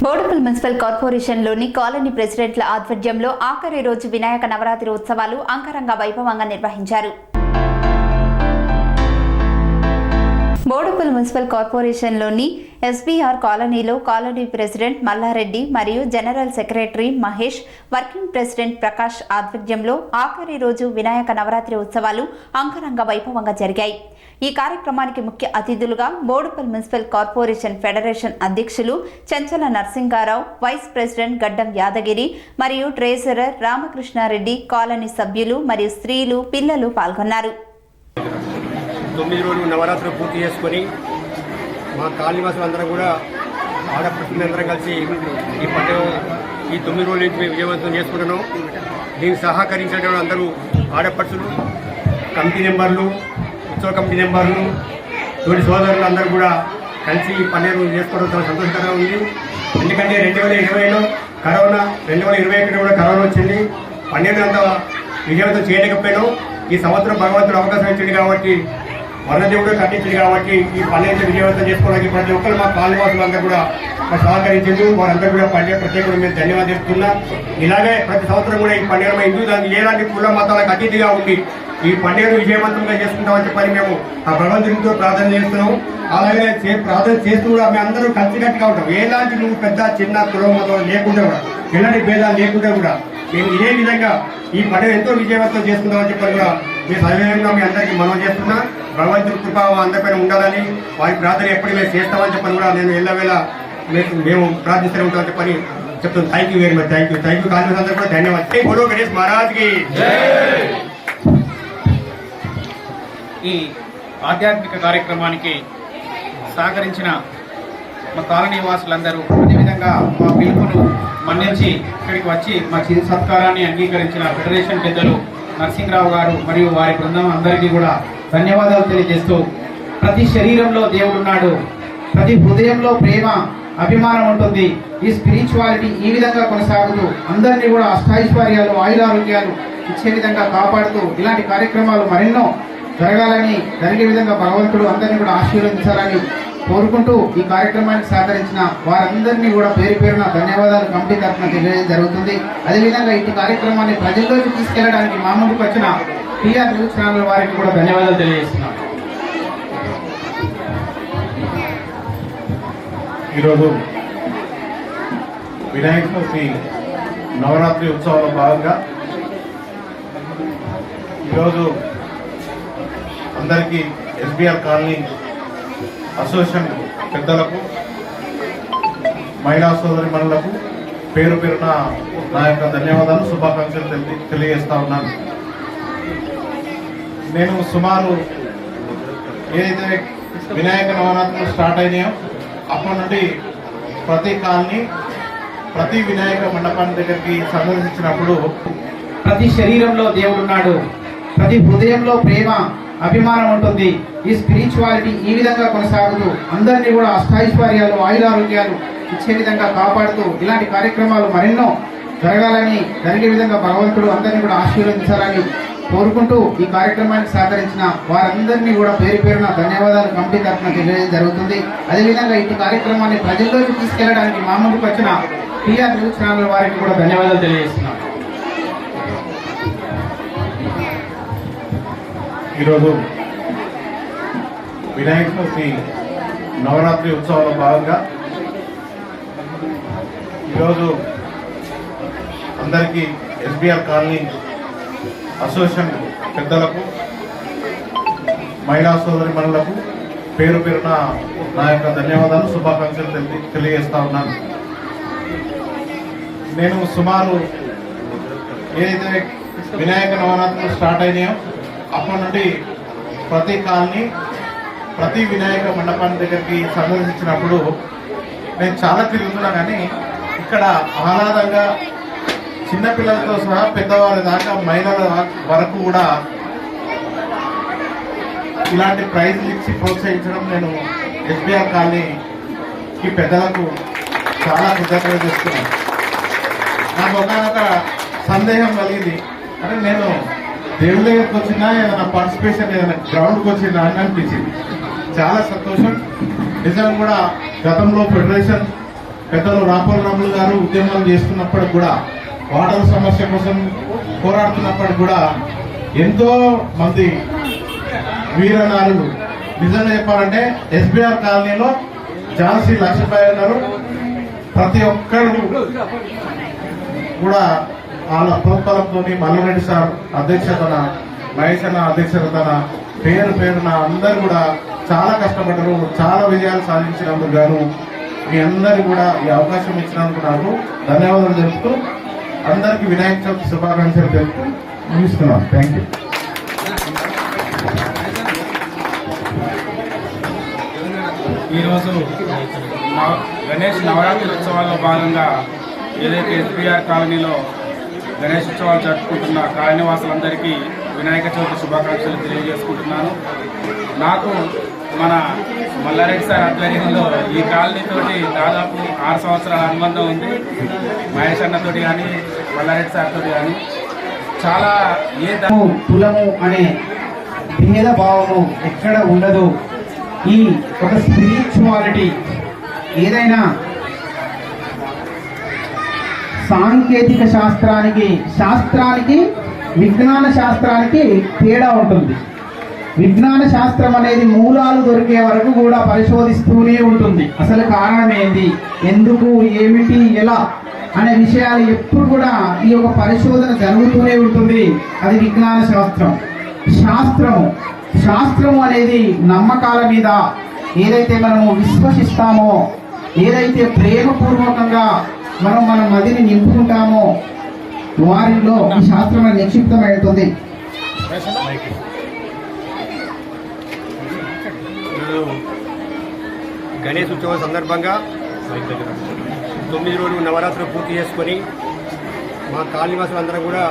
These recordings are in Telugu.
బోడుపల్ మున్సిపల్ కార్పొరేషన్లోని కాలనీ ప్రెసిడెంట్ల ఆధ్వర్యంలో ఆఖరి రోజు వినాయక నవరాత్రి ఉత్సవాలు అంగరంగ వైభవంగా నిర్వహించారు. బోడుపల్ మున్సిపల్ కార్పొరేషన్లోని ఎస్బీఆర్ కాలనీలో కాలనీ ప్రెసిడెంట్ మల్లారెడ్డి మరియు general secretary Mahesh, working president Prakash ఆధ్వర్యంలో ఆఖరి రోజు వినాయక నవరాత్రి ఉత్సవాలు అంగరంగ వైభవంగా జరిగాయి. ఈ కార్యక్రమానికి ముఖ్య అతిథులుగా బోడుపల్ మున్సిపల్ కార్పొరేషన్ ఫెడరేషన్ అధ్యక్షులు చెంచల నరసింగారావు, వైస్ ప్రెసిడెంట్ గడ్డం యాదగిరి మరియు ట్రెజరర్ రామకృష్ణారెడ్డి, కాలనీ సభ్యులు మరియు స్త్రీలు, పిల్లలు పాల్గొన్నారు. 9 రోజులు నవరాత్రులు పూర్తి చేసుకొని మా కాలనీవాసులందరం కూడా ఆడపడుచులందరం కలిసి ఈ పండుగ ఈ 9 రోజుల నుంచి మేము విజయవంతం చేసుకుంటున్నాం. దీనికి సహకరించిన అందరూ ఆడపడుచులు, కమిటీ మెంబర్లు, ఉత్సవ కమిటీ మెంబర్లు, తోటి సోదరులు అందరూ కూడా కలిసి ఈ పండుగ చేసుకోవడం చాలా సంతోషకరంగా ఉంది. ఎందుకంటే 2020లో కరోనా, 2021 కూడా కరోనా వచ్చింది. పండుగను అంతా విజయవంతం చేయలేకపోయాను. ఈ సంవత్సరం భగవంతుడు అవకాశం ఇచ్చింది కాబట్టి, వరదేవుడు కట్టించింది కాబట్టి ఈ పండుగ విజయవంతం చేసుకోవడానికి ప్రతి ఒక్కరు మా కాలనీవాసులందరూ కూడా సహకరించారు. వారందరూ కూడా పండుగ ప్రత్యేకంగా మేము ధన్యవాదాలు చెప్తున్నా. ఇలాగే ప్రతి సంవత్సరం కూడా ఈ పండుగ హిందూ దానికి ఎలాంటి కుల మతాలకు అతీతిగా ఉండి ఈ పండుగను విజయవంతంగా చేసుకుంటామని చెప్పని మేము ఆ భగవంతుడితో ప్రార్థన చేస్తున్నాం. అలాగే ప్రార్థన చేస్తూ కూడా మేము అందరూ కలిసికట్టుగా ఉంటాం. ఎలాంటి నువ్వు పెద్ద చిన్న కుల మతం లేకుండా కూడా, ఎలాంటి భేదాలు లేకుండా కూడా మేము ఇదే విధంగా ఈ పండుగ ఎంతో విజయవంతం చేసుకుందామని చెప్పని కూడా మేము సవినయంగా మీ అందరికీ మనం చేస్తున్నా. భగవంతుడి కృప అందరిపైన ఉండాలని, వారి ప్రార్థన ఎప్పుడు మేము చేస్తామని చెప్పని కూడా నేను ఎల్లవేళ మేము ప్రార్థిస్తూనే ఉంటామని చెప్పని చెప్తాను. Thank you very much. Thank you Congress అందరూ కూడా ధన్యవాదాలు. బోలో గణేష్ మహారాజ్కి. ఈ ఆధ్యాత్మిక కార్యక్రమానికి సహకరించిన మా కాలనీ వాసులందరూ, అదేవిధంగా మా పిలుపును మన్నించి ఇక్కడికి వచ్చి మా చిరు సత్కారాన్ని అంగీకరించిన ఫెడరేషన్ పెద్దలు నరసింహరావు గారు మరియు వారి బృందం అందరికీ కూడా ధన్యవాదాలు తెలియజేస్తూ, ప్రతి శరీరంలో దేవుడున్నాడు, ప్రతి హృదయంలో ప్రేమ, అభిమానం ఉంటుంది. ఈ స్పిరిచువాలిటీ ఈ విధంగా కొనసాగుతూ అందరినీ కూడా అష్టైశ్వర్యాలు, ఆయురారోగ్యాలు ఇచ్చే విధంగా కాపాడుతూ ఇలాంటి కార్యక్రమాలు మరెన్నో జరగాలని, జరిగే విధంగా భగవంతుడు అందరినీ కూడా ఆశీర్వదించాలని కోరుకుంటూ ఈ కార్యక్రమానికి సహకరించిన వారందరినీ కూడా పేరు పేరున ధన్యవాదాలు కమిటీ తరఫున తెలియజేయడం జరుగుతుంది. అదేవిధంగా ఈ కార్యక్రమాన్ని ప్రజల్లోకి తీసుకెళ్లడానికి మా ముందుకు వచ్చిన టీఆర్ న్యూస్ ఛానల్ వారికి కూడా ధన్యవాదాలు తెలియజేస్తున్నాను. ఈరోజు వినాయక చవితి నవరాత్రి ఉత్సవంలో భాగంగా ఈరోజు అందరికీ ఎస్బీఆర్ కాలనీ అసోసియేషన్ పెద్దలకు, మహిళా సోదరి మనులకు పేరు పేరున నా యొక్క ధన్యవాదాలు, శుభాకాంక్షలు తెలియజేస్తా ఉన్నాను. నేను సుమారు ఏదైతే వినాయక నవరాత్రులు స్టార్ట్ అయినాయో అప్పటి నుండి ప్రతి కాలనీ, ప్రతి వినాయక మండపాన్ని దగ్గరికి సందర్శించినప్పుడు ప్రతి శరీరంలో దేవుడున్నాడు, ప్రతి హృదయంలో ప్రేమ, అభిమానం ఉంటుంది. ఈ స్పిరిచువాలిటీ ఈ విధంగా కొనసాగుతూ అందరినీ కూడా అష్టైశ్వర్యాలు, ఆయురారోగ్యాలు ఇచ్చే విధంగా కాపాడుతూ ఇలాంటి కార్యక్రమాలు మరెన్నో జరగాలని, జరిగే విధంగా భగవంతుడు అందరినీ కూడా ఆశీర్వదించాలని కోరుకుంటూ ఈ కార్యక్రమానికి సహకరించిన వారందరినీ కూడా పేరు పేరున ధన్యవాదాలు కమిటీ తరఫున తెలియజేయడం జరుగుతుంది. అదేవిధంగా ఈ కార్యక్రమాన్ని ప్రజల్లోకి తీసుకెళ్లడానికి మా ముందుకు వచ్చిన టీఆర్ న్యూస్ ఛానల్ వారికి కూడా ధన్యవాదాలు తెలియజేస్తున్నాను. ఈరోజు వినాయక చవితి నవరాత్రి ఉత్సవంలో భాగంగా ఈరోజు అందరికీ ఎస్బీఆర్ కాలనీ అసోసియేషన్ పెద్దలకు, మహిళా సోదరి మనులకు పేరు పేరున నా యొక్క ధన్యవాదాలు, శుభాకాంక్షలు తెలియజేస్తా ఉన్నాను. నేను సుమారు ఏదైతే వినాయక నవరాత్రులు స్టార్ట్ అయినాయో అప్పటి నుండి ప్రతి కాలనీ, ప్రతి వినాయక మండపాన్ని దగ్గరికి సందర్శించినప్పుడు నేను చాలా తిరుగుతున్నా, కానీ ఇక్కడ ఆహ్లాదంగా చిన్నపిల్లలతో సహా పెద్దవారి దాకా, మహిళల వరకు కూడా ఇలాంటి ప్రైజ్లు ఇచ్చి ప్రోత్సహించడం నేను ఎస్బీఆర్ కాలనీకి పెద్దలకు చాలా కృతజ్ఞత చేస్తున్నాను. నాకు ఒక సందేహం కలిగింది, అంటే నేను దేవుడి దగ్గరకు వచ్చినా, ఏదైనా పార్టిసిపేషన్, ఏదైనా గ్రౌండ్కి వచ్చినా అని అనిపించింది. చాలా సంతోషం. నిజంగా కూడా గతంలో ఫెడరేషన్ పెద్దలు రాపోలరాములు గారు ఉద్యమాలు చేస్తున్నప్పుడు కూడా, వాటర్ సమస్య కోసం పోరాడుతున్నప్పుడు కూడా ఎంతో మంది వీరనారులు, నిజంగా చెప్పాలంటే ఎస్బీఆర్ కాలనీలో ఝాన్సీ లక్ష్మీబాయి గారు ప్రతి ఒక్కరు కూడా వాళ్ళ ప్రోత్సాహంతో మల్లారెడ్డి సార్ అధ్యక్షతన, మహేష్ అన్న అధ్యక్షతన పేరున అందరూ కూడా చాలా కష్టపడ్డారు. చాలా విజయాలు సాధించినందుకు గాను మీ అందరు కూడా ఈ అవకాశం ఇచ్చినందుకు నాకు ధన్యవాదాలు తెలుపుతూ అందరికీ వినాయక చవితి శుభాకాంక్షలు తెలుపుతూ ముగిస్తున్నాను. Thank you. ఈరోజు గణేష్ నవరాత్రి ఉత్సవాల్లో భాగంగా ఏదైతే ఎస్బీఆర్ కాలనీలో గణేష్ ఉత్సవాలు జరుపుకుంటున్న కాలనీవాసులందరికీ వినాయక చవితి శుభాకాంక్షలు తెలియజేసుకుంటున్నాను. నాకు మన మల్లారెడ్డి సార్ ఆధ్వర్యంలో ఈ కాలనీతోటి దాదాపు 6 సంవత్సరాల అనుబంధం ఉంది. మహేష్ అన్నతోటి కానీ మల్లారెడ్డి సార్ తోటి కానీ చాలా కులము అనే భేదభావము ఎక్కడ ఉండదు. ఈ ఒక స్పిరిచువాలిటీ ఏదైనా సాంకేతిక శాస్త్రానికి విజ్ఞాన శాస్త్రానికి తేడా ఉంటుంది. విజ్ఞాన శాస్త్రం అనేది మూలాలు దొరికే వరకు కూడా పరిశోధిస్తూనే ఉంటుంది. అసలు కారణం ఏంది, ఎందుకు, ఏమిటి, ఎలా అనే విషయాలు ఎప్పుడు కూడా ఈ యొక్క పరిశోధన జరుగుతూనే ఉంటుంది. అది విజ్ఞాన శాస్త్రము అనేది నమ్మకాల మీద ఏదైతే మనము విశ్వసిస్తామో, ఏదైతే ప్రేమపూర్వకంగా మనం మన మదిని నింపుకుంటామో వారిలో ఈ శాస్త్రం నిక్షిప్తమవుతుంది. గణేష్ ఉత్సవం సందర్భంగా 9 రోజులు నవరాత్రులు పూర్తి చేసుకొని మా కాలనీవాసులందరం కూడా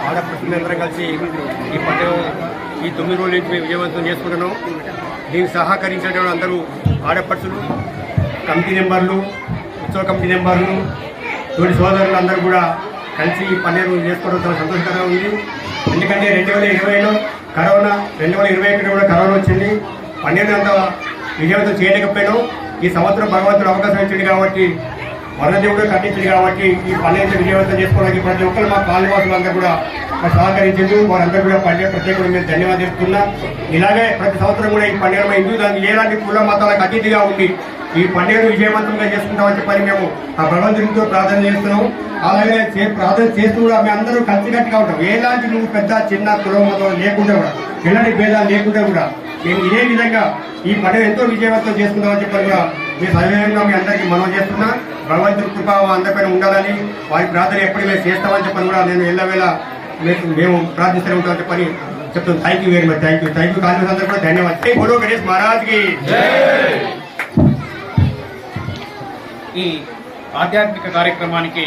ఆడపడుచులందరం కలిసి ఈ పండుగ ఈ 9 రోజుల నుంచి మేము విజయవంతం చేసుకుంటున్నాం. దీనికి సహకరించిన అందరూ ఆడపడుచులు, కమిటీ మెంబర్లు, ఉత్సవ కమిటీ మెంబర్లు, తోటి సోదరులు అందరూ కూడా కలిసి ఈ పండుగను చేసుకోవడం చాలా సంతోషకరంగా ఉంది. ఎందుకంటే 2020లో కరోనా, 2021 కూడా కరోనా వచ్చింది. పండుగను అంత విజయవంతం చేయలేకపోయినాం. ఈ సంవత్సరం భగవంతుడు అవకాశం ఇచ్చింది కాబట్టి, వరదేవుడు కట్టించింది కాబట్టి ఈ పండుగ విజయవంతం చేసుకోవడానికి ప్రతి ఒక్కరు మా కాలనీవాసులందరూ కూడా సహకరించారు. వారందరూ కూడా పండుగ ప్రత్యేకంగా మేము ధన్యవాదాలు చెప్తున్నా. ఇలాగే ప్రతి సంవత్సరం కూడా ఈ పండుగ హిందూ దానికి ఎలాంటి కుల మతాలకు అతీతిగా ఉండి ఈ పండుగను విజయవంతంగా చేసుకుంటామని చెప్పని మేము ఆ భగవంతుడితో ప్రార్థన చేస్తున్నాం. అలాగే ప్రార్థన చేస్తూ కూడా మేము అందరూ కలిసికట్టుగా ఉంటాం. ఎలాంటి నువ్వు పెద్ద చిన్న కుల మతం లేకుండా కూడా, ఎలాంటి భేదాలు లేకుండా కూడా మేము ఇదే విధంగా ఈ పండుగ ఎంతో విజయవంతం చేసుకుందామని చెప్పని కూడా మీ సవినయంగా మీ అందరికీ మనవి చేస్తున్నా. భగవంతుడి కృప అందరిపైన ఉండాలని, వారి ప్రార్థన ఎప్పుడు మేము చేస్తామని చెప్పని కూడా నేను ఎల్లవేళ మేము ప్రార్థిస్తూనే ఉంటామని చెప్పని చెప్తున్నాను. Thank you very much. Thank you college అందరూ కూడా ధన్యవాదాలు. బోలో గణేష్ మహారాజ్కి. ఈ ఆధ్యాత్మిక కార్యక్రమానికి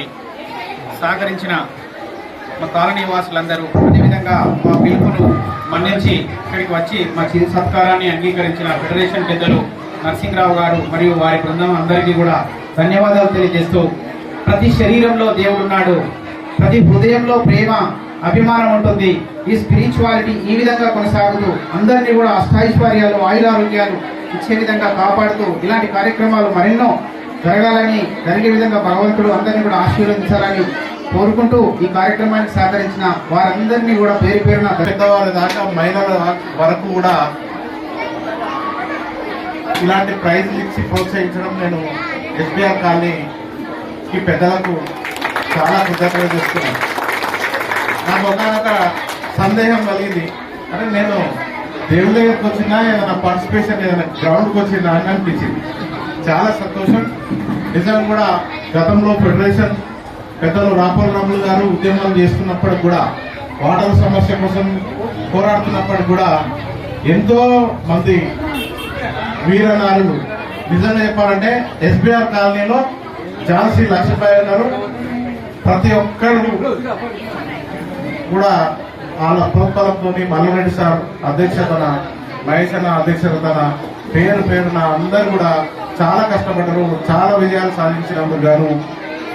సహకరించిన మా కాలనీ వాసులందరూ, అదేవిధంగా మా పిలుపును మన్నించి ఇక్కడికి వచ్చి మా చిరు సత్కారాన్ని అంగీకరించిన ఫెడరేషన్ పెద్దలు నరసింహరావు గారు మరియు వారి బృందం అందరికీ కూడా ధన్యవాదాలు తెలియజేస్తూ, ప్రతి శరీరంలో దేవుడున్నాడు, ప్రతి హృదయంలో ప్రేమ, అభిమానం ఉంటుంది. ఈ స్పిరిచువాలిటీ ఈ విధంగా కొనసాగుతూ అందరినీ కూడా అష్టైశ్వర్యాలు, ఆయురారోగ్యాలు ఇచ్చే విధంగా కాపాడుతూ ఇలాంటి కార్యక్రమాలు మరెన్నో జరిగే విధంగా భగవంతుడు అందరినీ కూడా ఆశీర్వదించాలని కోరుకుంటూ ఈ కార్యక్రమానికి సహకరించిన వారందరినీ కూడా పేరు పేరున పెద్దవారి దాకా మహిళల వరకు కూడా ఇలాంటి ప్రైజులు ఇచ్చి ప్రోత్సహించడం నేను ఎస్బీఆర్ కాలనీకి పెద్దలకు చాలా కృతజ్ఞత చేస్తున్నాను. నాకు ఒక సందేహం కలిగింది, అంటే నేను దేవుడి దగ్గరకు వచ్చినా ఏదైనా పార్టిసిపేషన్ ఏదైనా గ్రౌండ్కి వచ్చినా అని అనిపించింది. చాలా సంతోషం. నిజంగా కూడా గతంలో ఫెడరేషన్ పెద్దలు రాపోలరాములు గారు ఉద్యమాలు చేస్తున్నప్పుడు కూడా, వాటర్ సమస్య కోసం పోరాడుతున్నప్పుడు కూడా ఎంతో మంది వీరనారులు, నిజంగా చెప్పాలంటే ఎస్బీఆర్ కాలనీలో ఝాన్సీ లక్ష్మీబాయి గారు ప్రతి ఒక్కరు కూడా వాళ్ళ ప్రోత్సాహంతో మల్లారెడ్డి సార్ అధ్యక్షతన, మహేష్ అన్న అధ్యక్షతన పేరున అందరూ కూడా చాలా కష్టపడ్డారు. చాలా విజయాలు సాధించినందుకు గాను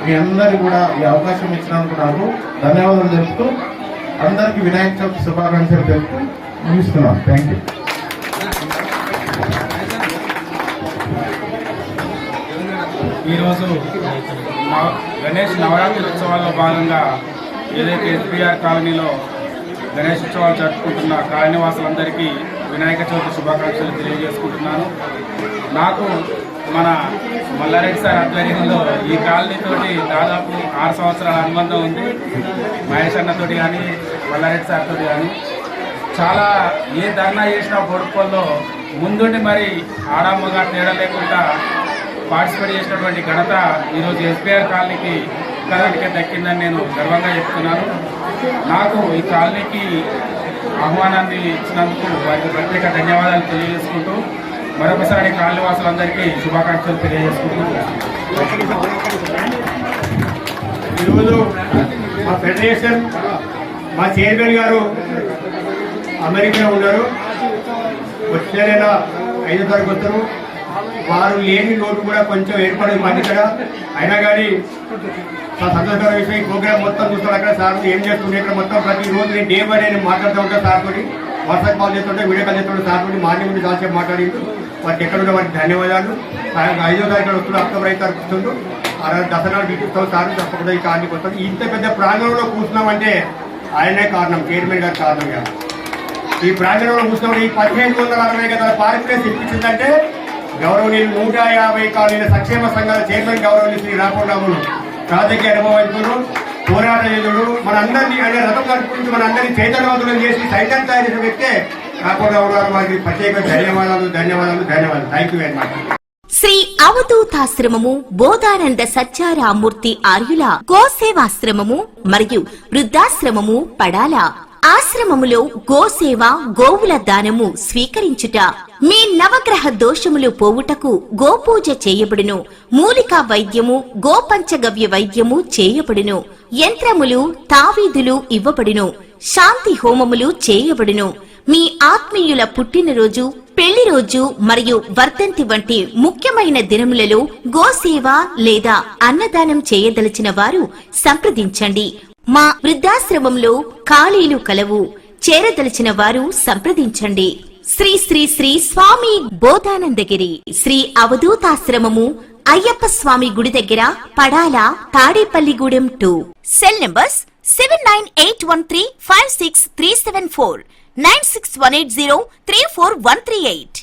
మీ అందరు కూడా ఈ అవకాశం ఇచ్చినందుకు నాకు ధన్యవాదాలు తెలుపుతూ అందరికీ వినాయక చవితి శుభాకాంక్షలు తెలుపుతూ ముగిస్తున్నాను. Thank you. ఈరోజు గణేష్ నవరాత్రి ఉత్సవాల్లో భాగంగా ఏదైతే ఎస్బీఆర్ కాలనీలో గణేష్ ఉత్సవాలు జరుపుకుంటున్న కాలనీవాసులందరికీ వినాయక చవితి శుభాకాంక్షలు తెలియజేసుకుంటున్నాను. నాకు మన మల్లారెడ్డి సార్ ఆధ్వర్యంలో ఈ కాలనీతోటి దాదాపు 6 సంవత్సరాల అనుబంధం ఉంది. మహేష్ అన్నతోటి కానీ మల్లారెడ్డి సార్ తోటి కానీ చాలా ఏ ధర్నా చేసినా బోడుకోల్లో ముందుండి మరి ఆడమ్మగా తేడా లేకుండా పార్టిసిపేట్ చేసినటువంటి ఘనత ఈరోజు ఎస్బీఆర్ కాలనీకి ఒక్కదానికే దక్కిందని నేను గర్వంగా చెప్తున్నాను. నాకు ఈ కాలనీకి ఆహ్వానాన్ని ఇచ్చినందుకు వారికి ప్రత్యేక ధన్యవాదాలు తెలియజేసుకుంటూ మరొకసారి కాలనీవాసులందరికీ శుభాకాంక్షలు తెలియజేసుకుంటున్నాను. ఈరోజు మా ఫెడరేషన్ మా చైర్మన్ గారు అమెరికాలో ఉన్నారు. వచ్చే నెల 5వ తారీఖు వస్తారు. వారు లేని లోటు కూడా కొంచెం ఏర్పడింది మాకు ఇక్కడ. అయినా కానీ చాలా సంతోషకర విషయం. ఈ ప్రోగ్రామ్ మొత్తం చూస్తాడు అక్కడ సార్ ఏం చేస్తుండే ఇక్కడ మొత్తం ప్రతిరోజు నేను డే బై డే నేను మాట్లాడుతూ ఉంటాను సార్ తోటి. వాట్సాప్ కాల్ చేస్తుంటే వీడియో కాల్ చేస్తుంటే సార్ తోటి మార్నింగ్ నుండి చాలా సేపు మాట్లాడిండు. వారికి ఎక్కడుండే వారికి ధన్యవాదాలు. 5వ తారీఖు వస్తుంది, అక్టోబర్ 5 తారీఖు వస్తుండ్రు. ఆ రోజు దసరా పిలుస్తాం సార్ తప్పకుండా ఈ కాలనీకి వస్తాం. ఇంత పెద్ద ప్రాంగణంలో కూర్చున్నామంటే ఆయనే కారణం, చైర్మన్ గారి కారణం కాదు. ఈ ప్రాంగణంలో కూర్చున్నాం. ఈ 1560 గదాల పార్క్ ప్లేస్ ఇప్పించిందంటే గౌరవనీయులు 150 కాలనీల సంక్షేమ సంఘాల చైర్మన్ గౌరవనీయులు శ్రీ రామరాములు రాజకీయ అనుభవజ్ఞుడు, పోరాట యోధుడు, మనందరినీ ఆయన రథం నడుపుకుంటూ మనందరినీ చైతన్యవంతులను చేసి సైతం తయారు చేసిన వ్యక్తే రామరావు గారు. వారికి ప్రత్యేక ధన్యవాదాలు. Thank you very much. Sri అవధూతాశ్రమము బోధానంద సత్యారామూర్తి ఆర్యుల గోసేవాశ్రమము మరియు వృద్ధాశ్రమము పడాల. ఆశ్రమములో గోసేవ గోవుల దానము స్వీకరించుట, మీ నవగ్రహ దోషములు పోవుటకు గోపూజ చేయబడును. మూలికా వైద్యము గోపంచగవ్య వైద్యము చేయబడును. యంత్రములు తావీదులు ఇవ్వబడును. శాంతి హోమములు చేయబడును. మీ ఆత్మీయుల పుట్టినరోజు, పెళ్లి రోజు మరియు వర్ధంతి వంటి ముఖ్యమైన దినములలో గోసేవ లేదా అన్నదానం చేయదలిచిన వారు సంప్రదించండి. మా వృద్ధాశ్రమంలో ఖాళీలు కలవు. చేరదలిచిన వారు సంప్రదించండి. శ్రీ శ్రీ శ్రీ స్వామి బోధానందగిరి శ్రీ అవధూతాశ్రమము అయ్యప్ప స్వామి గుడి దగ్గర పడాల, తాడేపల్లిగూడెం 2. Cell numbers 7981356374, 9618034 138.